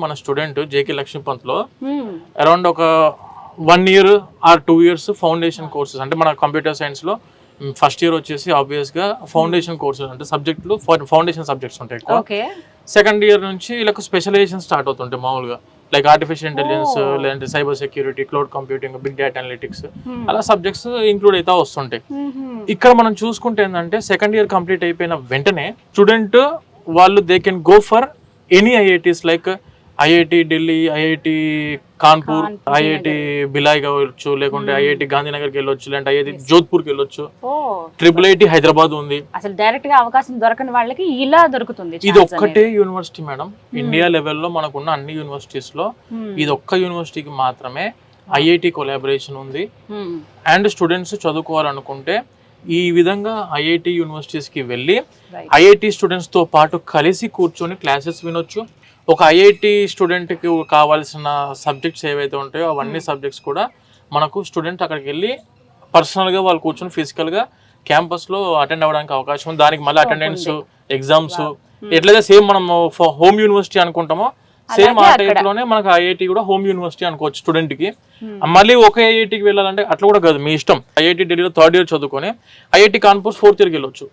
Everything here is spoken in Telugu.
మన స్టూడెంట్ జేకే లక్ష్మీపంత్ లో అరౌండ్ ఒక 1 year or 2 years foundation courses అంటే మన కంప్యూటర్ సైన్స్ లో ఫస్ట్ ఇయర్ వచ్చేసి ఆబ్వియస్ గా ఫౌండేషన్ కోర్సెస్ అంటే సబ్జెక్టులు ఫౌండేషన్ సబ్జెక్ట్స్ ఉంటాయి ఎక్కువ. సెకండ్ ఇయర్ నుంచి వీళ్ళకి స్పెషలైజేషన్ స్టార్ట్ అవుతుంటాయి మామూలుగా, లైక్ ఆర్టిఫిషియల్ ఇంటెలిజెన్స్, లేదంటే cyber security, cloud computing, big data analytics, అలా సబ్జెక్ట్స్ ఇంక్లూడ్ అయితే వస్తుంటాయి. ఇక్కడ మనం చూసుకుంటే ఏంటంటే సెకండ్ ఇయర్ కంప్లీట్ అయిపోయిన వెంటనే స్టూడెంట్ వాళ్ళు they can go for any IITs like IIT Delhi, IIT Kanpur, IIT Bhilai కావచ్చు, లేకుంటే ఐఐటి గాంధీనగర్కి వెళ్ళొచ్చు, లేదంటే ఐఐటి జోధ్పూర్కి వెళ్ళొచ్చు, IIIT హైదరాబాద్ ఉంది. అసలు డైరెక్ట్ గా అవకాశం దొరకని వాళ్ళకి ఇలా దొరుకుతుంది. ఇది ఒక్కటే యూనివర్సిటీ మేడం, ఇండియా లెవెల్లో మనకున్న అన్ని యూనివర్సిటీస్ లో ఇది ఒక్క యూనివర్సిటీకి మాత్రమే ఐఐటి కొలాబరేషన్ ఉంది. అండ్ స్టూడెంట్స్ చదువుకోవాలనుకుంటే ఈ విధంగా ఐఐటి యూనివర్సిటీస్ కి వెళ్ళి ఐఐటి స్టూడెంట్స్ తో పాటు కలిసి కూర్చొని క్లాసెస్ వినొచ్చు. ఒక ఐఐటి స్టూడెంట్ కి కావాల్సిన సబ్జెక్ట్స్ ఏవైతే ఉంటాయో అవన్నీ సబ్జెక్ట్స్ కూడా మనకు స్టూడెంట్ అక్కడికి వెళ్ళి పర్సనల్ గా వాళ్ళు కూర్చొని ఫిజికల్ గా క్యాంపస్ లో అటెండ్ అవ్వడానికి అవకాశం ఉంది. దానికి మళ్ళీ అటెండెన్స్, ఎగ్జామ్స్ ఎట్లయితే సేమ్ మనం హోమ్ యూనివర్సిటీ అనుకుంటామో సేమ్ ఆ టైప్ లోనే మనకు ఐఐటి కూడా హోమ్ యూనివర్సిటీ అనుకోవచ్చు స్టూడెంట్ కి. మళ్ళీ ఒక ఐఐటికి వెళ్ళాలంటే అట్లా కూడా కాదు, మీ ఇష్టం. ఐఐటి ఢిల్లీలో 3rd year చదువుకొని ఐఐటి కాన్పూర్ 4th yearకి వెళ్ళొచ్చు.